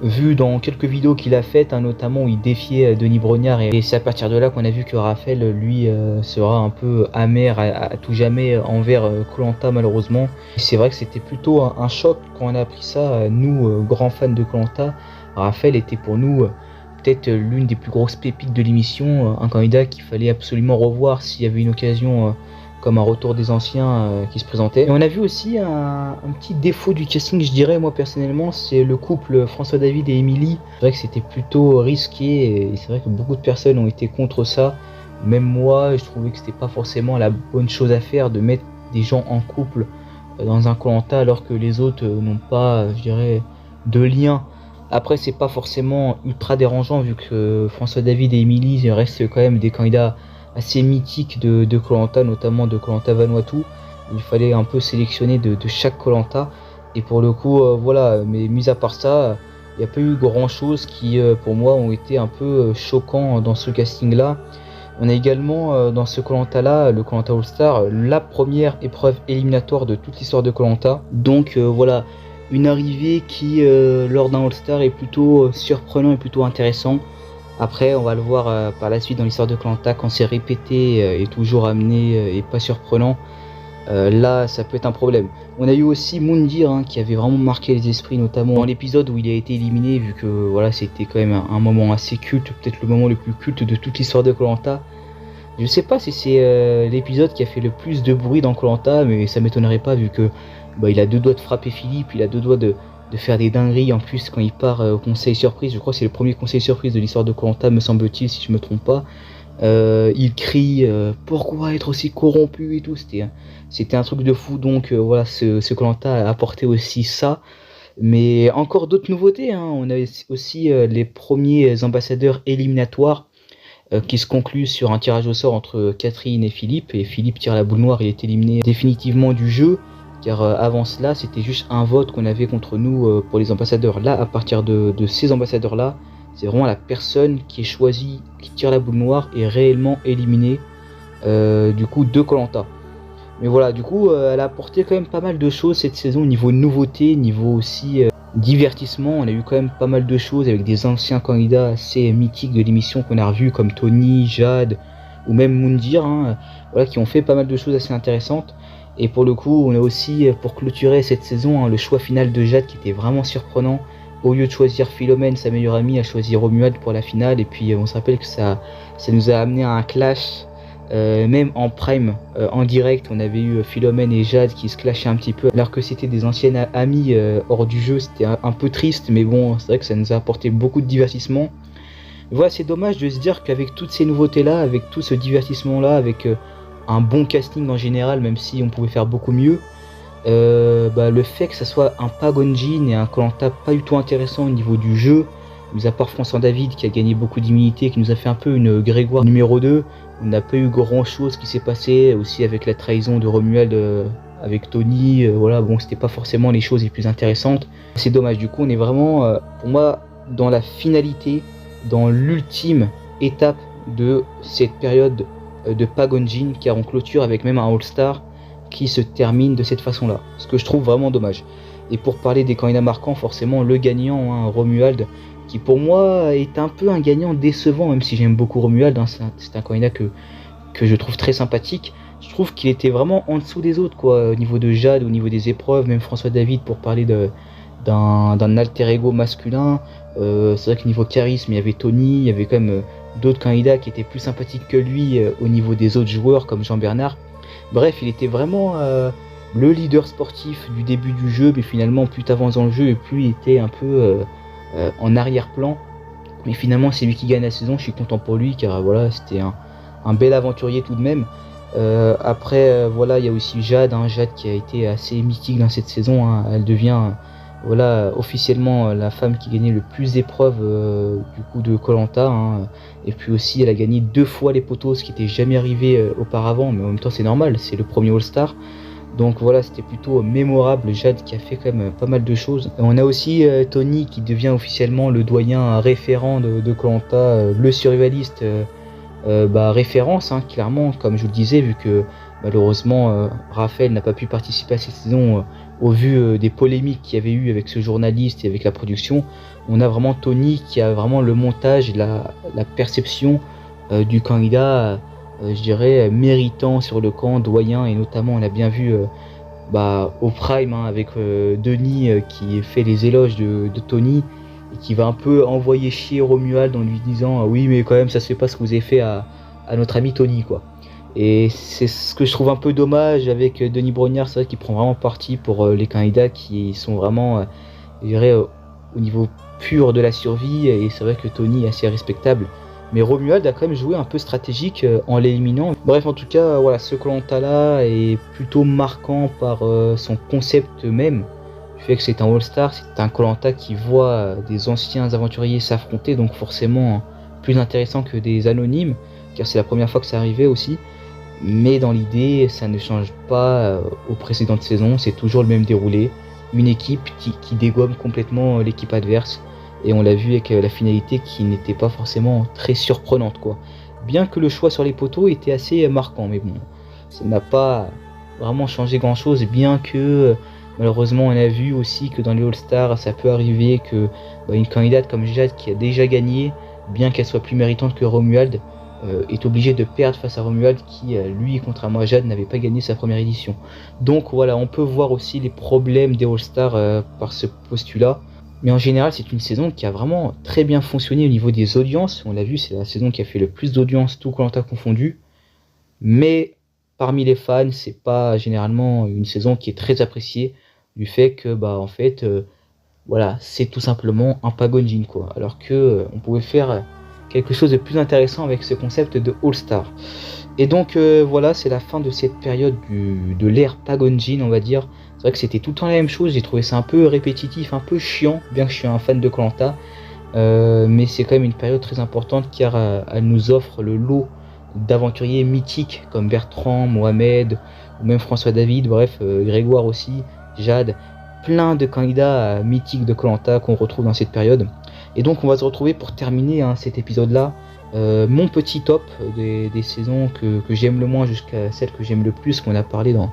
vu dans quelques vidéos qu'il a faites, hein, notamment où il défiait Denis Brognard. Et c'est à partir de là qu'on a vu que Raphaël, lui, sera un peu amer à tout jamais envers Koh-Lanta malheureusement. C'est vrai que c'était plutôt un choc quand on a appris ça, nous, grands fans de Koh-Lanta. Raphaël était pour nous peut-être l'une des plus grosses pépites de l'émission, un candidat qu'il fallait absolument revoir s'il y avait une occasion comme un retour des anciens qui se présentait. Et on a vu aussi un petit défaut du casting, je dirais moi personnellement, c'est le couple François David et Émilie. C'est vrai que c'était plutôt risqué et c'est vrai que beaucoup de personnes ont été contre ça. Même moi, je trouvais que c'était pas forcément la bonne chose à faire de mettre des gens en couple dans un Koh-Lanta alors que les autres n'ont pas, je dirais, de lien. Après, c'est pas forcément ultra dérangeant vu que François David et Émilie restent quand même des candidats assez mythiques de Koh-Lanta, notamment de Koh-Lanta Vanuatu. Il fallait un peu sélectionner de chaque Koh-Lanta. Et pour le coup, voilà, mais mis à part ça, il n'y a pas eu grand chose qui, pour moi, ont été un peu choquants dans ce casting-là. On a également dans ce Koh-Lanta-là, le Koh-Lanta All-Star, la première épreuve éliminatoire de toute l'histoire de Koh-Lanta. Donc voilà. Une arrivée qui, lors d'un All-Star, est plutôt surprenant et plutôt intéressant. Après, on va le voir par la suite dans l'histoire de Koh-Lanta, quand c'est répété et toujours amené et pas surprenant. Là, ça peut être un problème. On a eu aussi Moundir hein, qui avait vraiment marqué les esprits, notamment dans l'épisode où il a été éliminé, vu que voilà, c'était quand même un moment assez culte, peut-être le moment le plus culte de toute l'histoire de Koh-Lanta. Je sais pas si c'est l'épisode qui a fait le plus de bruit dans Koh-Lanta, mais ça m'étonnerait pas vu que il a deux doigts de frapper Philippe, il a deux doigts de faire des dingueries en plus quand il part au conseil surprise. Je crois que c'est le premier conseil surprise de l'histoire de Koh-Lanta, me semble-t-il, si je me trompe pas. Il crie pourquoi être aussi corrompu et tout, c'était un truc de fou. Donc voilà, ce Koh-Lanta a apporté aussi ça. Mais encore d'autres nouveautés, hein. On a aussi les premiers ambassadeurs éliminatoires qui se conclut sur un tirage au sort entre Catherine et Philippe tire la boule noire, il est éliminé définitivement du jeu, car avant cela c'était juste un vote qu'on avait contre nous pour les ambassadeurs. Là, à partir de ces ambassadeurs là, c'est vraiment la personne qui est choisie, qui tire la boule noire est réellement éliminée du coup de Koh-Lanta. Mais voilà, du coup elle a apporté quand même pas mal de choses cette saison, niveau nouveauté, niveau aussi divertissement. On a eu quand même pas mal de choses avec des anciens candidats assez mythiques de l'émission qu'on a revus comme Tony, Jade ou même Moundir, hein, voilà, qui ont fait pas mal de choses assez intéressantes. Et pour le coup, on a aussi, pour clôturer cette saison, hein, le choix final de Jade qui était vraiment surprenant. Au lieu de choisir Philomène, sa meilleure amie, a choisi Romuald pour la finale. Et puis on se rappelle que ça nous a amené à un clash. Même en prime, en direct, on avait eu Philomène et Jade qui se clashaient un petit peu, alors que c'était des anciennes amies hors du jeu. C'était un peu triste, mais bon, c'est vrai que ça nous a apporté beaucoup de divertissement. Voilà, c'est dommage de se dire qu'avec toutes ces nouveautés-là, avec tout ce divertissement-là, avec un bon casting en général, même si on pouvait faire beaucoup mieux, le fait que ça soit un Pagonjin et un Koh-Lanta pas du tout intéressant au niveau du jeu, mis à part François David qui a gagné beaucoup d'immunité, qui nous a fait un peu une Grégoire numéro 2, on n'a pas eu grand chose qui s'est passé, aussi avec la trahison de Romuald avec Tony, voilà, bon, c'était pas forcément les choses les plus intéressantes. C'est dommage, du coup on est vraiment, pour moi, dans la finalité, dans l'ultime étape de cette période de Pagonjin, car on clôture avec même un All-Star qui se termine de cette façon-là, ce que je trouve vraiment dommage. Et pour parler des candidats marquants, forcément le gagnant, hein, Romuald, qui pour moi est un peu un gagnant décevant, même si j'aime beaucoup Romuald, hein, c'est un candidat que je trouve très sympathique. Je trouve qu'il était vraiment en dessous des autres, quoi, au niveau de Jade, au niveau des épreuves, même François David pour parler d'un alter ego masculin. C'est vrai que niveau charisme, il y avait Tony, il y avait quand même d'autres candidats qui étaient plus sympathiques que lui au niveau des autres joueurs comme Jean-Bernard. Bref, il était vraiment le leader sportif du début du jeu, mais finalement plus t'avances dans le jeu et plus il était un peu en arrière-plan. Mais finalement c'est lui qui gagne la saison, je suis content pour lui car voilà, c'était un bel aventurier tout de même. Après, voilà, il y a aussi Jade, Jade qui a été assez mythique dans cette saison. Elle devient voilà, officiellement la femme qui gagnait le plus d'épreuves du coup de Koh-Lanta. Et puis aussi, elle a gagné 2 fois les poteaux, ce qui n'était jamais arrivé auparavant. Mais en même temps, c'est normal, c'est le premier All-Star. Donc voilà, c'était plutôt mémorable. Jade qui a fait quand même pas mal de choses. On a aussi Tony qui devient officiellement le doyen référent de Koh-Lanta, le survivaliste référence, clairement, comme je vous le disais, vu que malheureusement Raphaël n'a pas pu participer à cette saison au vu des polémiques qu'il y avait eu avec ce journaliste et avec la production. On a vraiment Tony qui a vraiment le montage et la perception du candidat, je dirais, méritant sur le camp, doyen, et notamment on a bien vu au prime avec Denis qui fait les éloges de Tony et qui va un peu envoyer chier Romuald en lui disant oui mais quand même ça se fait pas ce que vous avez fait à notre ami Tony quoi. Et c'est ce que je trouve un peu dommage avec Denis Brognard, c'est vrai qu'il prend vraiment parti pour les candidats qui sont vraiment je dirais au niveau pur de la survie, et c'est vrai que Tony est assez respectable. Mais Romuald a quand même joué un peu stratégique en l'éliminant. Bref, en tout cas, voilà, ce Koh-Lanta là est plutôt marquant par son concept même. Du fait que c'est un All-Star, c'est un Koh-Lanta qui voit des anciens aventuriers s'affronter, donc forcément plus intéressant que des anonymes, car c'est la première fois que ça arrivait aussi. Mais dans l'idée, ça ne change pas aux précédentes saisons, c'est toujours le même déroulé. Une équipe qui dégomme complètement l'équipe adverse. Et on l'a vu avec la finalité qui n'était pas forcément très surprenante quoi. Bien que le choix sur les poteaux était assez marquant, mais bon, ça n'a pas vraiment changé grand chose, bien que malheureusement on a vu aussi que dans les All-Stars ça peut arriver que une candidate comme Jade qui a déjà gagné, bien qu'elle soit plus méritante que Romuald, est obligée de perdre face à Romuald qui lui, contrairement à Jade, n'avait pas gagné sa première édition. Donc voilà, on peut voir aussi les problèmes des All-Stars par ce postulat. Mais en général, c'est une saison qui a vraiment très bien fonctionné au niveau des audiences. On l'a vu, c'est la saison qui a fait le plus d'audience, tout Koh-Lanta confondu. Mais parmi les fans, c'est pas généralement une saison qui est très appréciée du fait que, en fait, voilà, c'est tout simplement un Pagonjin, quoi. Alors que on pouvait faire quelque chose de plus intéressant avec ce concept de All-Star. Et donc voilà, c'est la fin de cette période de l'ère Pagonjin, on va dire. C'est vrai que c'était tout le temps la même chose, j'ai trouvé ça un peu répétitif, un peu chiant, bien que je suis un fan de Koh-Lanta. Mais c'est quand même une période très importante car elle nous offre le lot d'aventuriers mythiques comme Bertrand, Mohamed, ou même François David, bref, Grégoire aussi, Jade, plein de candidats mythiques de Koh-Lanta qu'on retrouve dans cette période. Et donc on va se retrouver pour terminer cet épisode-là. Mon petit top des saisons que j'aime le moins jusqu'à celle que j'aime le plus, qu'on a parlé dans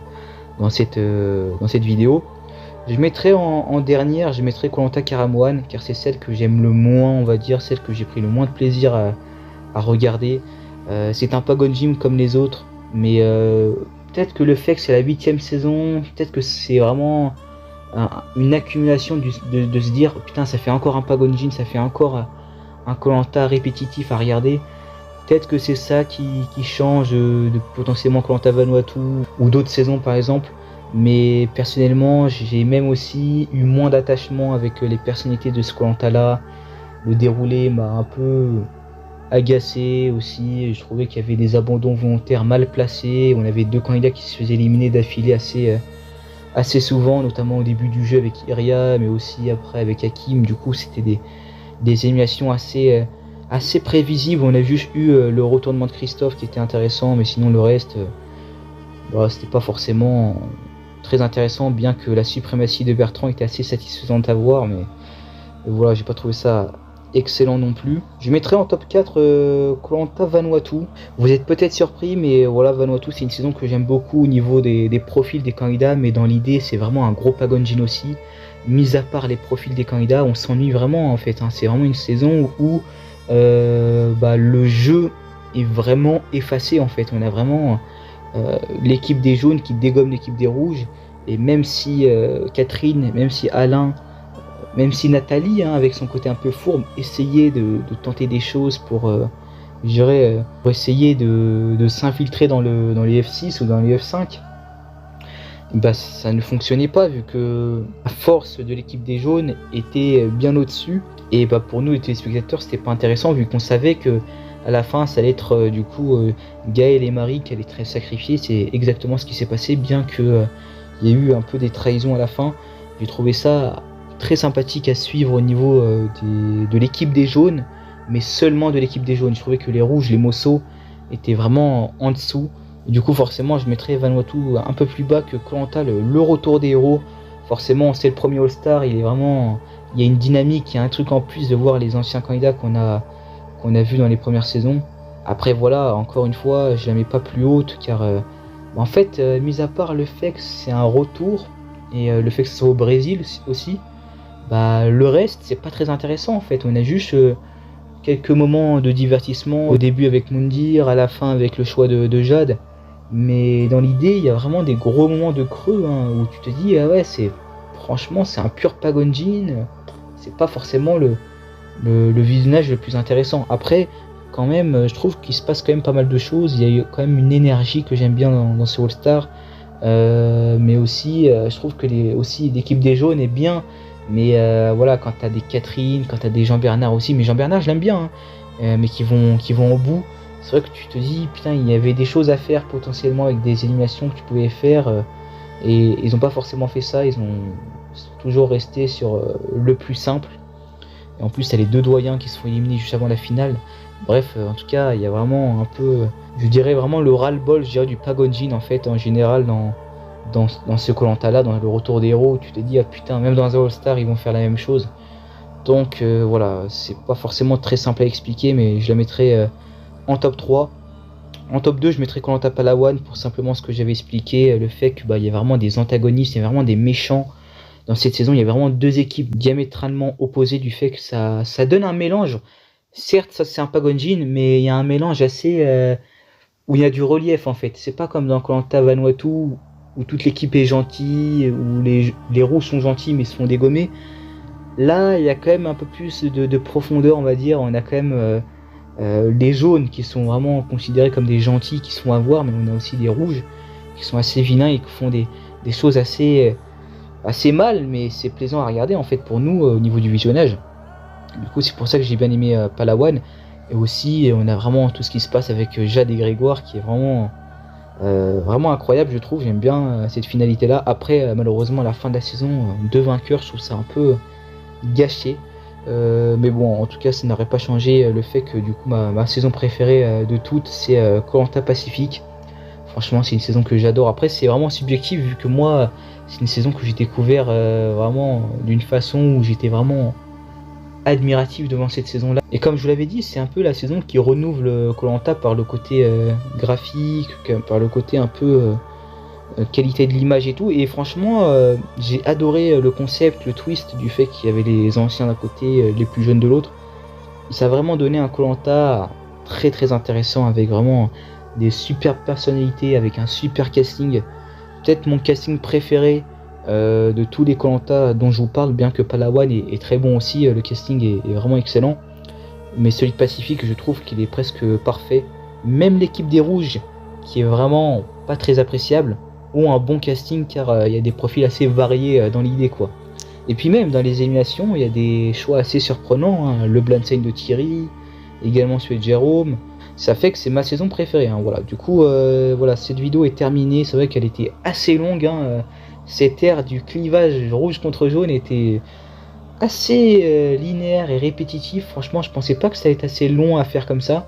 cette vidéo. Je mettrai en dernière, je mettrai Koh-Lanta Karamoan, car c'est celle que j'aime le moins, on va dire, celle que j'ai pris le moins de plaisir à regarder. C'est un Pagonjin comme les autres, mais peut-être que le fait que c'est la 8ème saison, peut-être que c'est vraiment une accumulation de se dire putain, ça fait encore un Pagonjin, ça fait encore un Koh-Lanta répétitif à regarder. Peut-être que c'est ça qui change de potentiellement Koh-Lanta Vanuatu ou d'autres saisons par exemple. Mais personnellement, j'ai même aussi eu moins d'attachement avec les personnalités de ce Koh-Lanta là. Le déroulé m'a un peu agacé aussi. Je trouvais qu'il y avait des abandons volontaires mal placés. On avait 2 candidats qui se faisaient éliminer d'affilée assez souvent, notamment au début du jeu avec Iria, mais aussi après avec Hakim. Du coup, c'était des éliminations assez prévisibles. On a juste eu le retournement de Christophe qui était intéressant, mais sinon le reste, c'était pas forcément très intéressant, bien que la suprématie de Bertrand était assez satisfaisante à voir, mais voilà, j'ai pas trouvé ça excellent non plus. Je mettrai en top 4 Koh-Lanta Vanuatu. Vous êtes peut-être surpris, mais voilà, Vanuatu c'est une saison que j'aime beaucoup au niveau des profils des candidats, mais dans l'idée c'est vraiment un gros Pagonjin aussi. Mis à part les profils des candidats, on s'ennuie vraiment en fait, c'est vraiment une saison où le jeu est vraiment effacé en fait. On a vraiment l'équipe des jaunes qui dégomme l'équipe des rouges, et même si Catherine, même si Alain, même si Nathalie, avec son côté un peu fourbe, essayait de tenter des choses pour essayer de s'infiltrer dans les F6 ou dans les F5, ça ne fonctionnait pas, vu que la force de l'équipe des jaunes était bien au-dessus. Et pour nous les téléspectateurs, c'était pas intéressant, vu qu'on savait que à la fin ça allait être du coup Gaël et Marie qui allaient être sacrifiés. C'est exactement ce qui s'est passé, bien que il y a eu un peu des trahisons à la fin. J'ai trouvé ça très sympathique à suivre au niveau de l'équipe des jaunes, mais seulement de l'équipe des jaunes. Je trouvais que les rouges, les Mosso, étaient vraiment en dessous. Et du coup forcément je mettrais Vanuatu un peu plus bas que Koh-Lanta, le retour des héros. Forcément c'est le premier All-Star, il y a une dynamique, il y a un truc en plus de voir les anciens candidats qu'on a vu dans les premières saisons. Après voilà, encore une fois, je la mets pas plus haute car en fait, mis à part le fait que c'est un retour et le fait que ce soit au Brésil aussi, bah le reste c'est pas très intéressant en fait. On a juste quelques moments de divertissement, au début avec Moundir, à la fin avec le choix de Jade. Mais dans l'idée, il y a vraiment des gros moments de creux hein, où tu te dis ah ouais, franchement c'est un pur Pagonjin, c'est pas forcément le visionnage le plus intéressant. Après, quand même, je trouve qu'il se passe quand même pas mal de choses. Il y a eu quand même une énergie que j'aime bien dans ce All-Star. Mais aussi, je trouve que l'équipe des jaunes est bien. Mais voilà, quand t'as des Catherine, quand t'as des Jean-Bernard aussi, mais Jean-Bernard, je l'aime bien, hein, mais qui vont au bout. C'est vrai que tu te dis, putain, il y avait des choses à faire potentiellement avec des éliminations que tu pouvais faire. Et ils n'ont pas forcément fait ça. Ils sont toujours restés sur le plus simple. Et en plus, t'as les deux doyens qui se font éliminer juste avant la finale. Bref, en tout cas, il y a vraiment un peu, je dirais vraiment le ras-le-bol, je dirais, du Pagonjin en fait, en général, dans ce Koh-Lanta là, dans le retour des héros, où tu te dis, ah putain, même dans un All-Star, ils vont faire la même chose. Donc voilà, c'est pas forcément très simple à expliquer, mais je la mettrai en top 3. En top 2, je mettrais Koh-Lanta Palawan pour simplement ce que j'avais expliqué, le fait qu'il y a vraiment des antagonistes, il y a vraiment des méchants. Dans cette saison, il y a vraiment deux équipes diamétralement opposées, du fait que ça donne un mélange. Certes, ça c'est un Pagonjin, mais il y a un mélange assez où il y a du relief en fait. C'est pas comme dans Koh-Lanta Vanuatu où toute l'équipe est gentille, où les rouges sont gentils mais se font dégommer. Là, il y a quand même un peu plus de profondeur, on va dire. On a quand même les jaunes qui sont vraiment considérés comme des gentils, qui sont à voir, mais on a aussi des rouges qui sont assez vilains et qui font des choses assez mal, mais c'est plaisant à regarder en fait pour nous au niveau du visionnage. Du coup, c'est pour ça que j'ai bien aimé Palawan. Et aussi, on a vraiment tout ce qui se passe avec Jade et Grégoire qui est vraiment incroyable, je trouve. J'aime bien cette finalité-là. Après, malheureusement, à la fin de la saison, deux vainqueurs, je trouve ça un peu gâché. Mais bon, en tout cas, ça n'aurait pas changé le fait que du coup, ma saison préférée de toutes, c'est Koh-Lanta Pacifique. Franchement, c'est une saison que j'adore. Après, c'est vraiment subjectif vu que moi, c'est une saison que j'ai découvert vraiment d'une façon où j'étais vraiment admiratif devant cette saison-là. Et comme je vous l'avais dit, c'est un peu la saison qui renouvelle Koh-Lanta par le côté graphique, par le côté un peu qualité de l'image et tout. Et franchement, j'ai adoré le concept, le twist du fait qu'il y avait les anciens d'un côté, les plus jeunes de l'autre. Ça a vraiment donné un Koh-Lanta très très intéressant avec vraiment des super personnalités, avec un super casting. Peut-être mon casting préféré de tous les Koh-Lanta dont je vous parle, bien que Palawan est très bon aussi, le casting est vraiment excellent. Mais celui de Pacifique, je trouve qu'il est presque parfait. Même l'équipe des Rouges, qui est vraiment pas très appréciable, ont un bon casting car il y a des profils assez variés dans l'idée quoi. Et puis même dans les éliminations, il y a des choix assez surprenants, hein. Le blind sign de Thierry, également celui de Jérôme. Ça fait que c'est ma saison préférée, hein, voilà. Du coup, voilà, cette vidéo est terminée. C'est vrai qu'elle était assez longue, hein. Cette ère du clivage rouge contre jaune était assez linéaire et répétitif. Franchement, je pensais pas que ça allait être assez long à faire comme ça.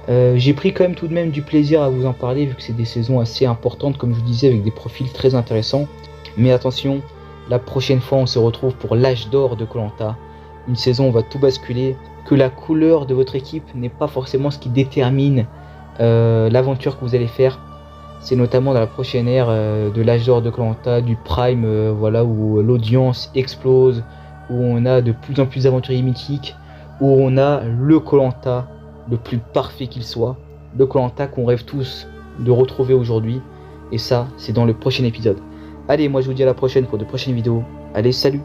J'ai pris quand même tout de même du plaisir à vous en parler, vu que c'est des saisons assez importantes, comme je vous disais, avec des profils très intéressants. Mais attention, la prochaine fois, on se retrouve pour l'âge d'or de Koh-Lanta. Une saison où on va tout basculer. Que la couleur de votre équipe n'est pas forcément ce qui détermine l'aventure que vous allez faire. C'est notamment dans la prochaine ère de l'âge d'or de Koh-Lanta, du prime, voilà, où l'audience explose, où on a de plus en plus d'aventuriers mythiques, où on a le Koh-Lanta le plus parfait qu'il soit, le Koh-Lanta qu'on rêve tous de retrouver aujourd'hui. Et ça, c'est dans le prochain épisode. Allez, moi je vous dis à la prochaine pour de prochaines vidéos. Allez, salut!